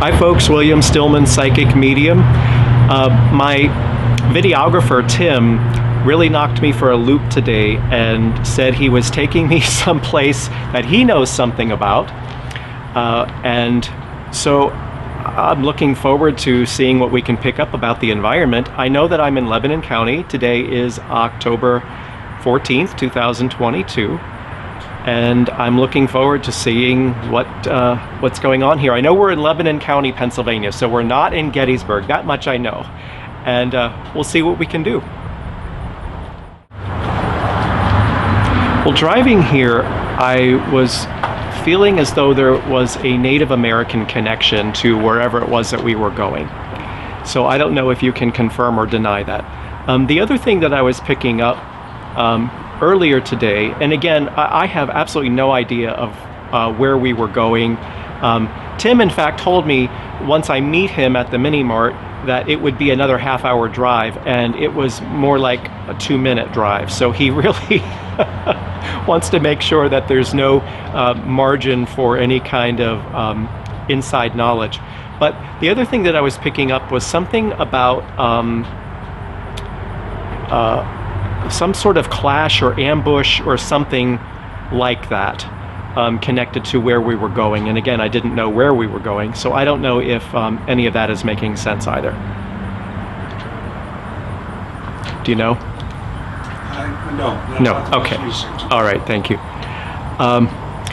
Hi folks, William Stillman, Psychic Medium. My videographer, Tim, really knocked me for a loop today and said he was taking me someplace that he knows something about. And so I'm looking forward to seeing what we can pick up about the environment. I know that I'm in Lebanon County. Today is October 14th, 2022. And I'm looking forward to seeing what's going on here. I know we're in Lebanon County, Pennsylvania, so we're not in Gettysburg. That much I know. And we'll see what we can do. Well, driving here, I was feeling as though there was a Native American connection to wherever it was that we were going. So I don't know if you can confirm or deny that. The other thing that I was picking up earlier today, and again, I have absolutely no idea of where we were going. Tim, in fact, told me once I meet him at the mini mart that it would be another half-hour drive, and it was more like a 2-minute drive. So he really wants to make sure that there's no margin for any kind of inside knowledge. But the other thing that I was picking up was something about some sort of clash or ambush or something like that connected to where we were going. And again, I didn't know where we were going, so I don't know if any of that is making sense either. Do you know? No. Okay. All right. Thank you.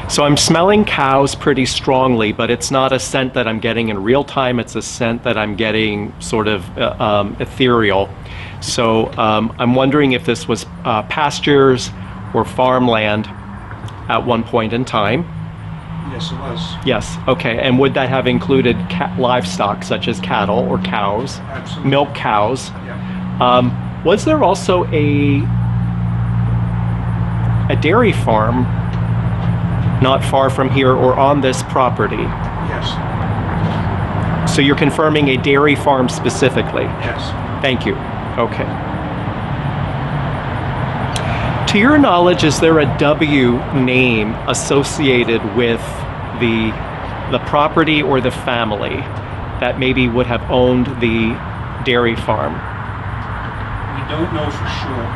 So I'm smelling cows pretty strongly, but it's not a scent that I'm getting in real time. It's a scent that I'm getting sort of ethereal. So I'm wondering if this was pastures or farmland at one point in time. Yes, it was. Yes. Okay. And would that have included livestock such as cattle or cows? Absolutely. Milk cows? Yeah. Was there also a dairy farm not far from here or on this property? Yes. So you're confirming a dairy farm specifically? Yes. Thank you. Okay. To your knowledge, is there a W name associated with the property or the family that maybe would have owned the dairy farm? We don't know for sure.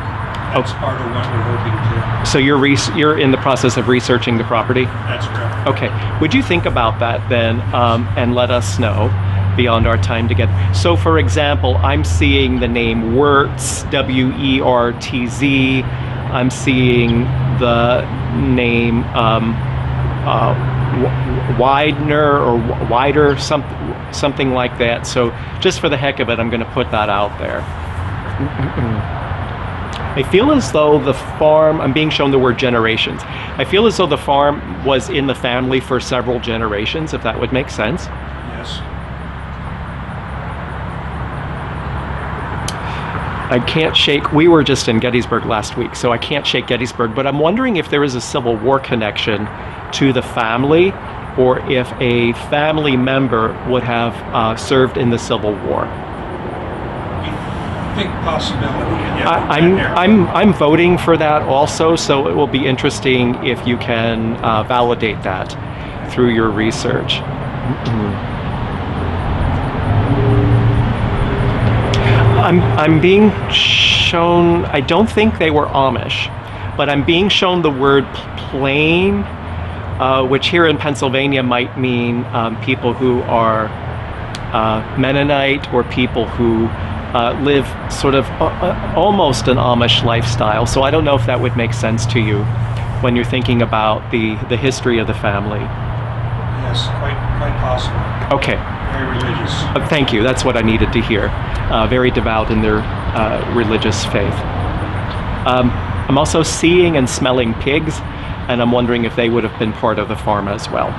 That's part of what we're hoping to. So you're in the process of researching the property? That's correct. Okay. Would you think about that then and let us know beyond our time together? So for example, I'm seeing the name Wertz, W-E-R-T-Z. I'm seeing the name Widener or Wider, something like that. So just for the heck of it, I'm going to put that out there. I feel as though the farm, I'm being shown the word generations. I feel as though the farm was in the family for several generations, if that would make sense. Yes. I can't shake, we were just in Gettysburg last week, so I can't shake Gettysburg, but I'm wondering if there is a Civil War connection to the family, or if a family member would have served in the Civil War. Big possibility. I'm voting for that also, so it will be interesting if you can validate that through your research. I'm being shown, I don't think they were Amish, but I'm being shown the word plain, which here in Pennsylvania might mean people who are Mennonite or people who live sort of almost an Amish lifestyle. So I don't know if that would make sense to you when you're thinking about the history of the family. Yes, quite possible. Okay. Very religious. Thank you. That's what I needed to hear. Very devout in their religious faith. I'm also seeing and smelling pigs, and I'm wondering if they would have been part of the farm as well.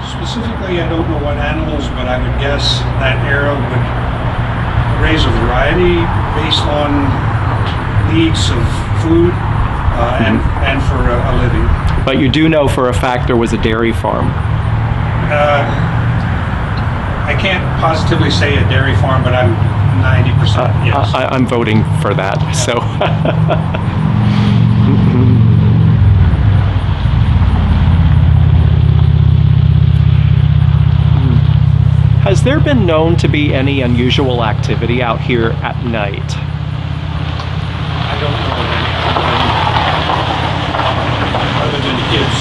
Specifically, I don't know what animals, but I would guess that era would raise a variety based on needs of food and for a living. But you do know for a fact there was a dairy farm. I can't positively say a dairy farm, but I'm 90% yes. I'm voting for that. Yeah. So. there been known to be any unusual activity out here at night? I don't know of any other than kids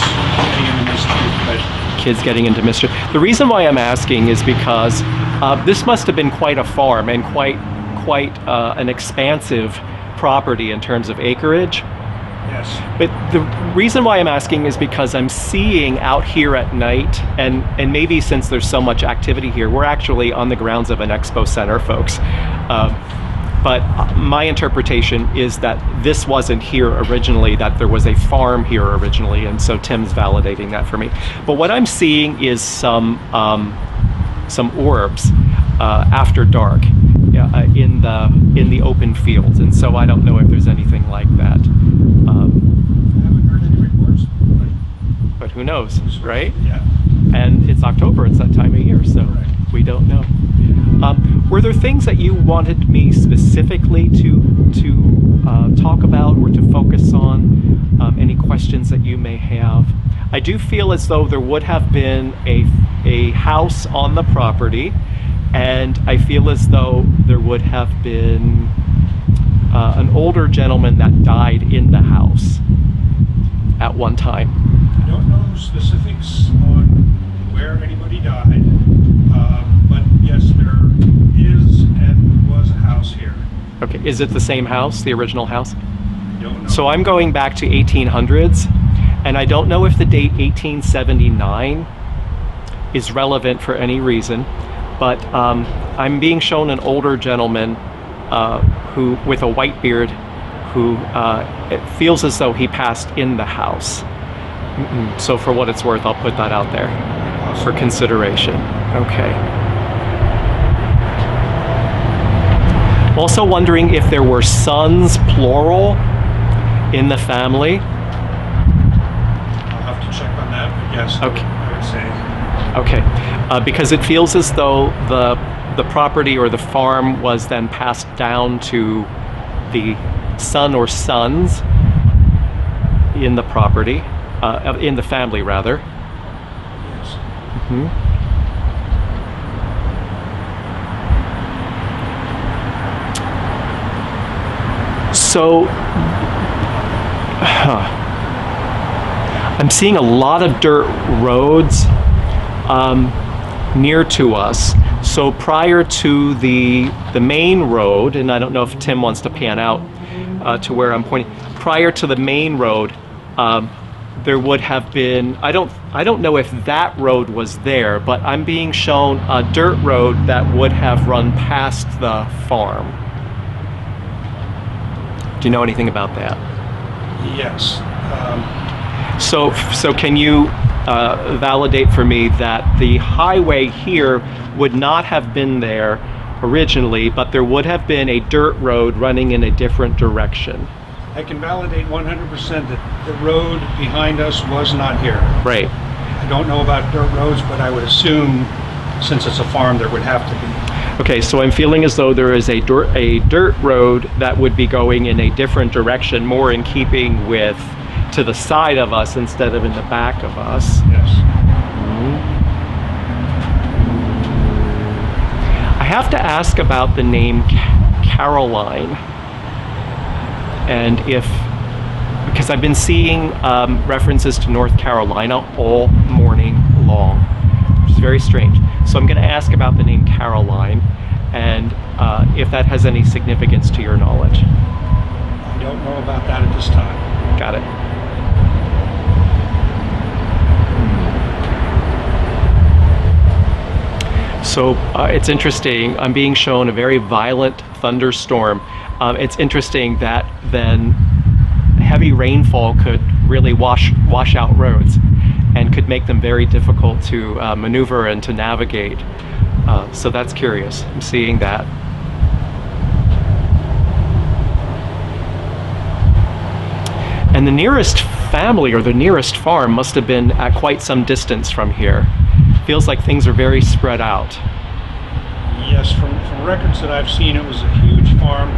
getting into mischief, but Kids getting into mischief. The reason why I'm asking is because this must have been quite a farm and quite an expansive property in terms of acreage. yes. But the reason why I'm asking is because I'm seeing out here at night, and maybe since there's so much activity here, we're actually on the grounds of an expo center, folks. But my interpretation is that this wasn't here originally, that there was a farm here originally, and so Tim's validating that for me. But what I'm seeing is some orbs after dark in the open fields, and so I don't know if there's anything like that. I haven't heard any reports, But who knows, right? yeah. And it's October, it's that time of year, so Right. we don't know. Were there things that you wanted me specifically to talk about or to focus on? Any questions that you may have? I do feel as though there would have been a house on the property, and I feel as though there would have been an older gentleman that died in the house at one time. I don't know specifics on where anybody died, but yes, there is and was a house here. Okay, is it the same house, the original house? I don't know. So I'm going back to 1800s, and I don't know if the date 1879 is relevant for any reason, but I'm being shown an older gentleman who, with a white beard, who it feels as though he passed in the house. So for what it's worth, I'll put that out there for consideration. Okay. Also wondering if there were sons, plural, in the family. I'll have to check on that, but yes, Okay. I would say. Okay, because it feels as though the property or the farm was then passed down to the son or sons in the property, in the family rather. Yes. So, I'm seeing a lot of dirt roads near to us. So prior to the main road, and I don't know if Tim wants to pan out to where I'm pointing. Prior to the main road, there would have been. I don't know if that road was there, but I'm being shown a dirt road that would have run past the farm. Do you know anything about that? Yes. So can you validate for me that the highway here would not have been there originally, but there would have been a dirt road running in a different direction? I can validate 100% that the road behind us was not here. Right. I don't know about dirt roads, but I would assume, since it's a farm, there would have to be. Okay, so I'm feeling as though there is a dirt road that would be going in a different direction, more in keeping with to the side of us instead of in the back of us. Yes. I have to ask about the name Caroline, and because I've been seeing references to North Carolina all morning long, which is very strange. So I'm going to ask about the name Caroline, and if that has any significance to your knowledge. I don't know about that at this time. Got it. So it's interesting. I'm being shown a very violent thunderstorm. It's interesting that then heavy rainfall could really wash out roads and could make them very difficult to maneuver and to navigate. So that's curious. I'm seeing that. And the nearest family or the nearest farm must have been at quite some distance from here. Feels like things are very spread out. Yes, from records that I've seen, it was a huge farm,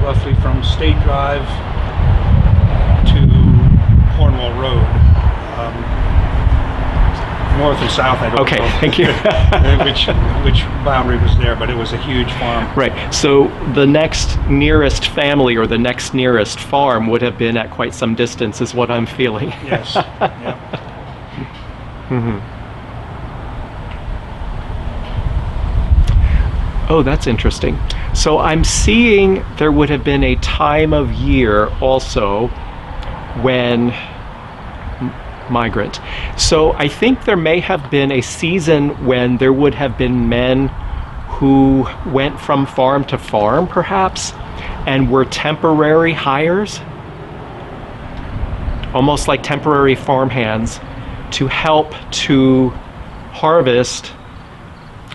roughly from State Drive to Cornwall Road. north and south, I don't Okay, know. thank you. which boundary was there, but it was a huge farm. Right. So the next nearest family or the next nearest farm would have been at quite some distance, is what I'm feeling. Yes. Yep. Oh, that's interesting. So I'm seeing there would have been a time of year also when migrant. So I think there may have been a season when there would have been men who went from farm to farm, perhaps, and were temporary hires, almost like temporary farmhands, to help to harvest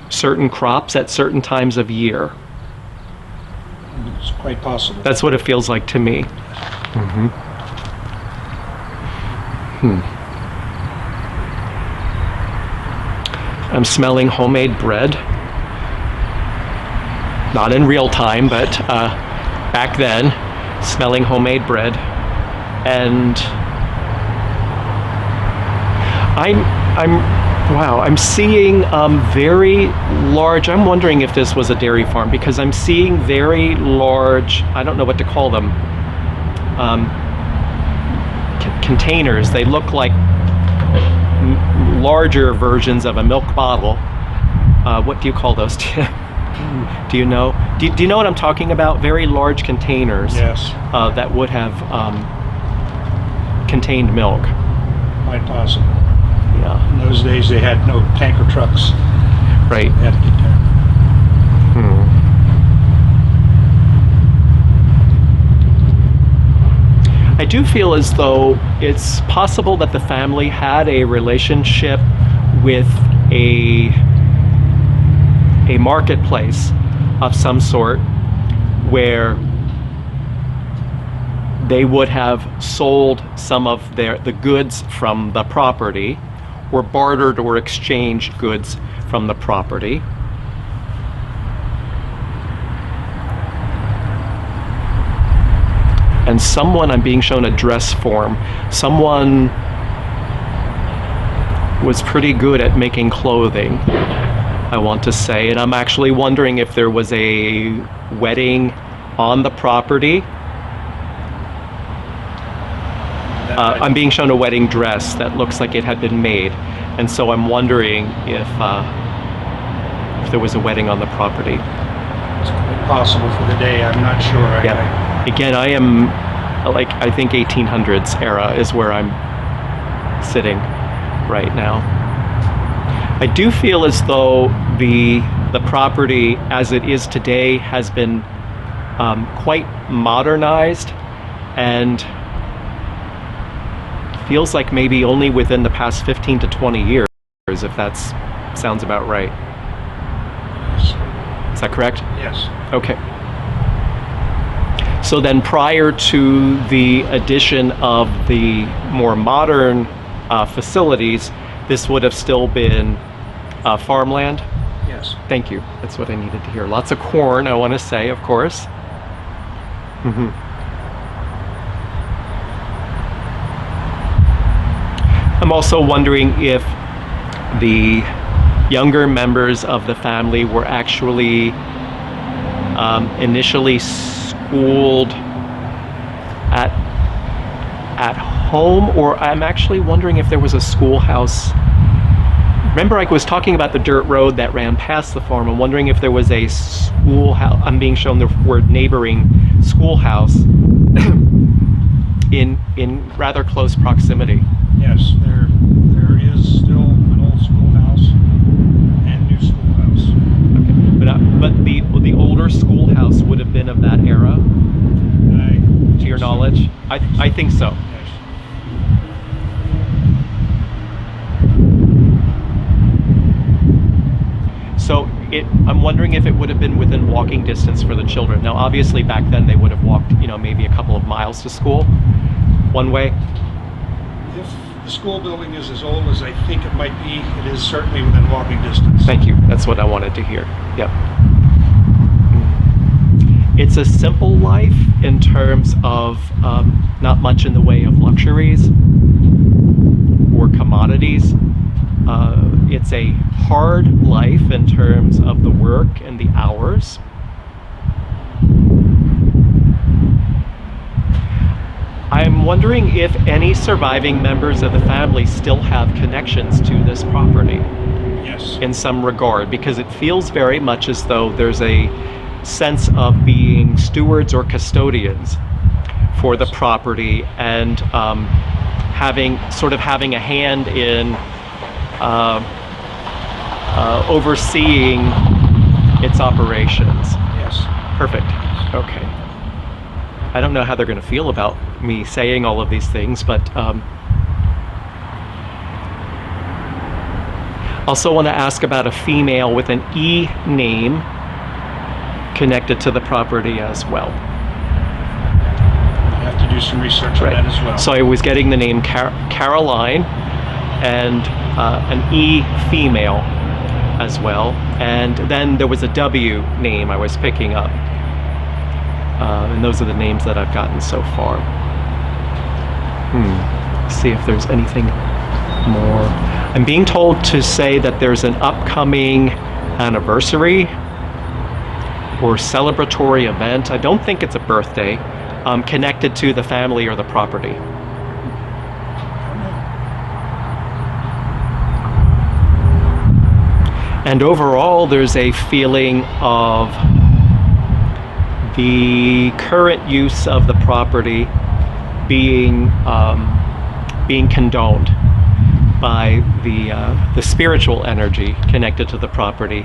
certain crops at certain times of year. It's quite possible. That's what it feels like to me. I'm smelling homemade bread. Not in real time, but back then, smelling homemade bread. And I'm seeing very large, I'm wondering if this was a dairy farm, because I'm seeing very large, I don't know what to call them, containers. They look like larger versions of a milk bottle. What do you call those? Do you know? Do you know what I'm talking about? Very large containers. Yes. That would have contained milk. Quite possible. Yeah. In those days, they had no tanker trucks. Right. They had to get there. I do feel as though it's possible that the family had a relationship with a marketplace of some sort where they would have sold some of the goods from the property, or bartered or exchanged goods from the property. And someone, I'm being shown a dress form, someone was pretty good at making clothing, I want to say. And I'm actually wondering if there was a wedding on the property. I'm being shown a wedding dress that looks like it had been made. And so I'm wondering if there was a wedding on the property. It's quite possible for the day. I'm not sure. Yeah. Again, I am, like, I think 1800s era is where I'm sitting right now. I do feel as though the property as it is today has been quite modernized, and feels like maybe only within the past 15 to 20 years, if that sounds about right. Yes. Is that correct? Yes. Okay. So then, prior to the addition of the more modern facilities, this would have still been farmland? Yes. Thank you. That's what I needed to hear. Lots of corn, I want to say, of course. I'm also wondering if the younger members of the family were actually initially schooled at home, or I'm actually wondering if there was a schoolhouse. Remember, I was talking about the dirt road that ran past the farm. I'm wondering if there was a schoolhouse. I'm being shown the word neighboring schoolhouse in rather close proximity. Yes, there is still an old schoolhouse and new schoolhouse. Okay, but the older schoolhouse would have been of that era, to your knowledge? I think so. Yes. So I'm wondering if it would have been within walking distance for the children. Now, obviously, back then they would have walked, maybe a couple of miles to school, one way. If the school building is as old as I think it might be, it is certainly within walking distance. Thank you. That's what I wanted to hear. Yep. It's a simple life in terms of not much in the way of luxuries or commodities. It's a hard life in terms of the work and the hours. I'm wondering if any surviving members of the family still have connections to this property Yes. in some regard, because it feels very much as though there's a sense of being stewards or custodians for the property, and having a hand in overseeing its operations. Yes. Perfect. Okay. I don't know how they're going to feel about me saying all of these things, but also want to ask about a female with an E name connected to the property as well. I have to do some research on that as well. So I was getting the name Caroline and an E female as well, and then there was a W name I was picking up, and those are the names that I've gotten so far. See if there's anything more. I'm being told to say that there's an upcoming anniversary or celebratory event. I don't think it's a birthday, connected to the family or the property. And overall, there's a feeling of the current use of the property being condoned by the spiritual energy connected to the property.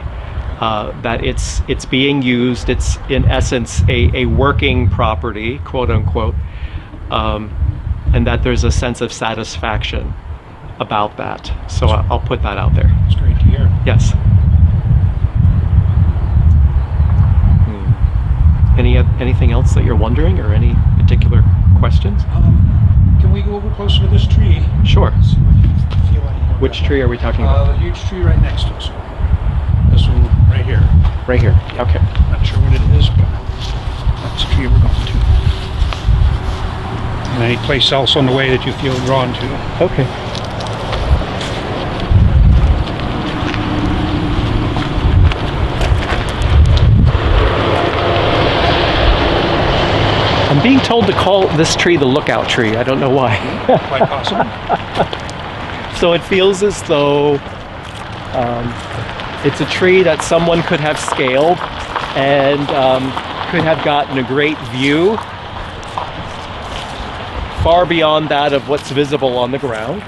That it's being used. It's in essence a working property, quote unquote, and that there's a sense of satisfaction about that. So I'll put that out there. It's great to hear. Yes. Anything else that you're wondering, or any particular questions? Can we go over closer to this tree? Sure. See what you feel like. Which tree are we talking about? The huge tree right next to us. This one right here. Right here. Okay. Not sure what it is, but that's the tree we're going to. And any place else on the way that you feel drawn to. Okay. I'm being told to call this tree the lookout tree. I don't know why. Quite possible. So it feels as though it's a tree that someone could have scaled and could have gotten a great view far beyond that of what's visible on the ground.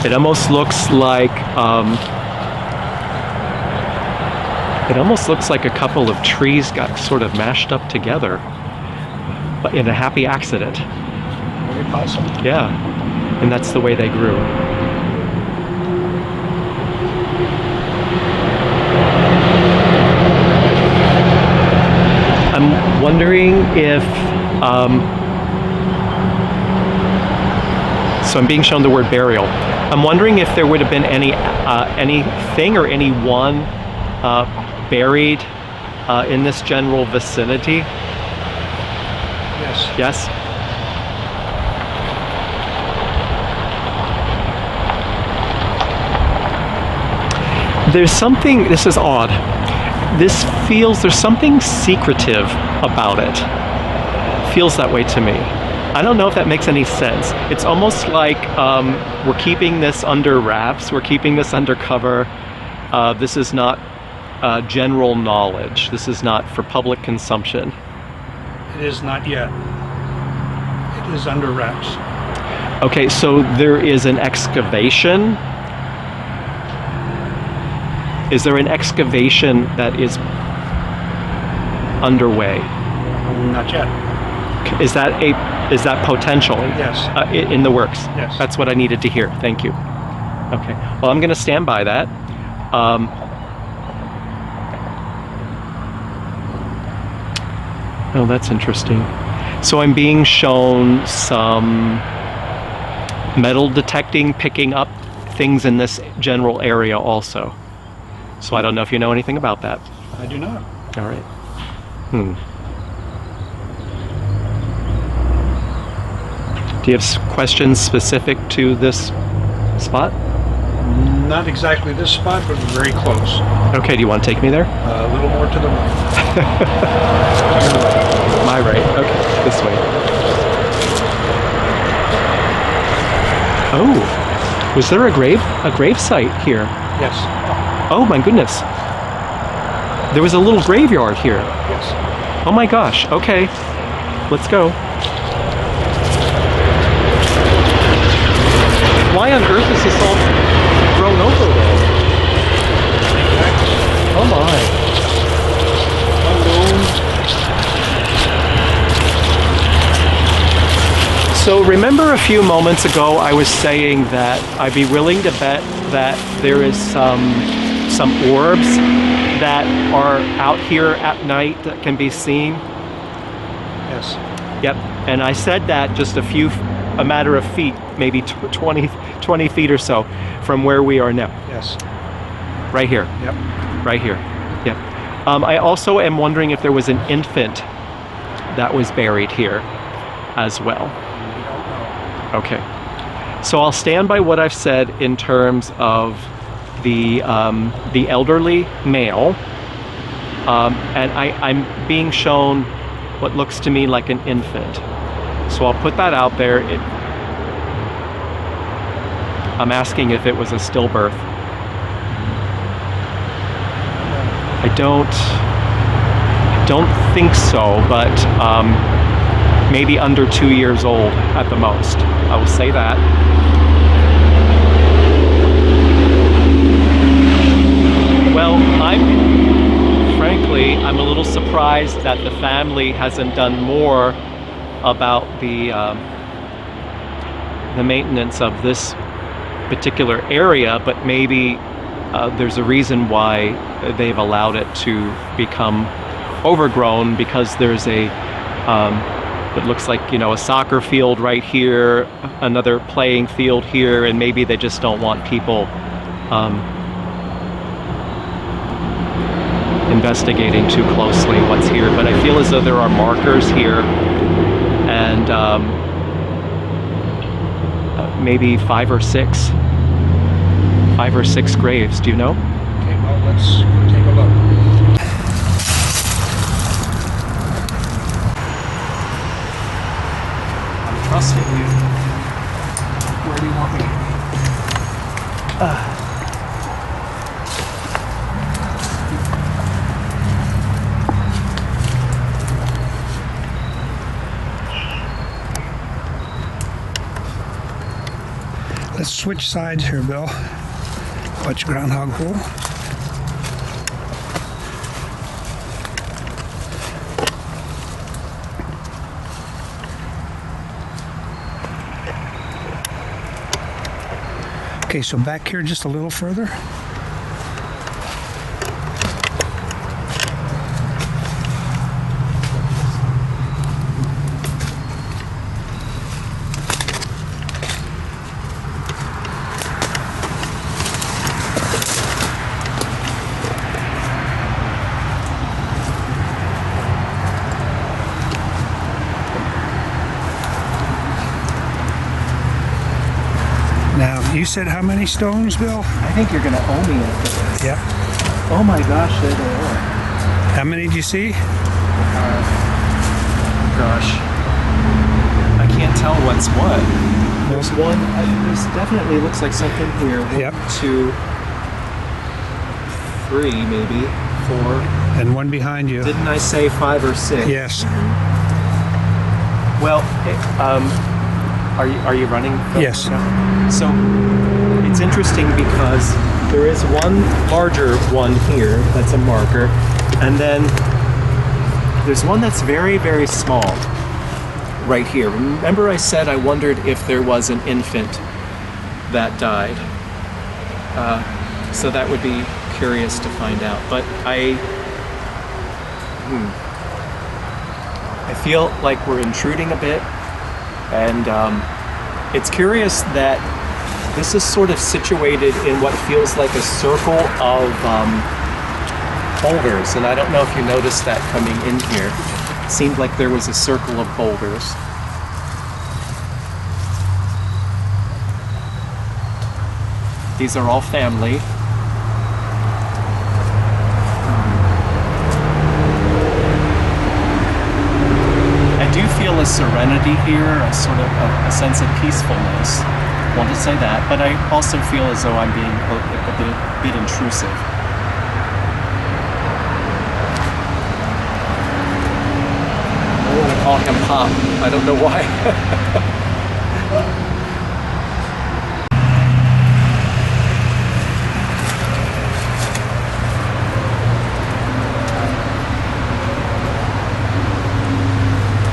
It almost looks like a couple of trees got sort of mashed up together, but in a happy accident. Very possible. Yeah, and that's the way they grew. I'm wondering if, so I'm being shown the word burial. I'm wondering if there would have been anything or anyone buried in this general vicinity. Yes. Yes? There's something, this is odd. This feels, there's something secretive about it. Feels that way to me. I don't know if that makes any sense. It's almost like we're keeping this under wraps, we're keeping this under cover. This is not general knowledge. This is not for public consumption. It is not yet. It is under wraps. Okay, so there is an excavation. Is there an excavation that is underway? Not yet. Is that potential? Yes. In the works? Yes. That's what I needed to hear. Thank you. Okay. Well, I'm going to stand by that. Oh, that's interesting. So I'm being shown some metal detecting, picking up things in this general area also. So I don't know if you know anything about that. I do not. All right. Do you have questions specific to this spot? Not exactly this spot, but very close. Okay, do you want to take me there? A little more to the right. My right. Okay, this way. Oh, was there a grave site here? Yes. Oh my goodness. There was a little graveyard here. Yes. Oh my gosh. Okay, let's go. Why on earth is this all grown over though? Oh my. So remember a few moments ago I was saying that I'd be willing to bet that there is some orbs that are out here at night that can be seen? Yes. Yep. And I said that just a matter of feet, maybe 20 feet or so from where we are now. Yes. Right here. Yep. Right here. Yep. I also am wondering if there was an infant that was buried here as well. We don't know. Okay. So I'll stand by what I've said in terms of the elderly male, and I'm being shown what looks to me like an infant. So I'll put that out there. I'm asking if it was a stillbirth. I don't think so, but maybe under 2 years old at the most. I will say that. Well, I'm a little surprised that the family hasn't done more about the maintenance of this particular area, but maybe there's a reason why they've allowed it to become overgrown, because there's it looks like, a soccer field right here, another playing field here, and maybe they just don't want people investigating too closely what's here. But I feel as though there are markers here, and maybe 5 or 6 graves. Do you know? Okay, well, let's take a look. I'm trusting you. Where do you want me? Let's switch sides here, Bill. Watch groundhog hole. Okay, so back here just a little further. Now, you said how many stones, Bill? I think you're gonna owe me it. Yeah. Oh my gosh, there they are. How many do you see? Gosh, I can't tell what's what. There's one. There's definitely looks like something here. 1, Yep. 2, 3, maybe 4. And one behind you. Didn't I say 5 or 6? Yes. Well, are you running? Yes. So it's interesting because there is one larger one here that's a marker, and then there's one that's very, very small right here. Remember I said I wondered if there was an infant that died. So that would be curious to find out. But I feel like we're intruding a bit, and it's curious that this is sort of situated in what feels like a circle of boulders, and I don't know if you noticed that coming in here. It seemed like there was a circle of boulders. These are all family. I do feel a serenity here, a sort of a sense of peacefulness. I want to say that, but I also feel as though I'm being a bit intrusive. I want to call him Pop. I don't know why.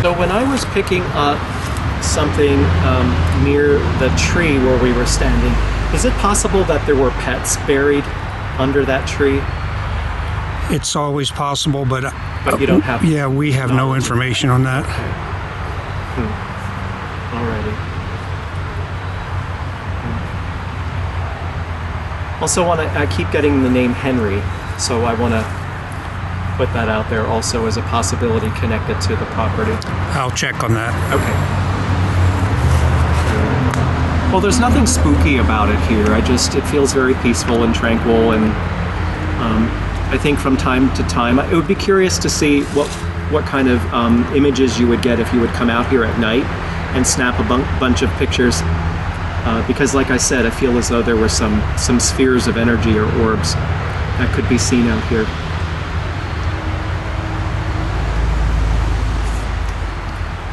So when I was picking up something near the tree where we were standing, is it possible that there were pets buried under that tree? It's always possible, but you don't have. Yeah, we have no information on that. Alrighty. Also, I keep getting the name Henry, so I want to put that out there also as a possibility connected to the property. I'll check on that. Okay. Well, there's nothing spooky about it here. It feels very peaceful and tranquil, and I think from time to time, it would be curious to see what kind of images you would get if you would come out here at night and snap a bunch of pictures. Because like I said, I feel as though there were some spheres of energy or orbs that could be seen out here.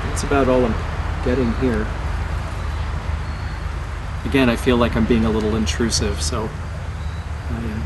That's about all I'm getting here. Again, I feel like I'm being a little intrusive, so I am.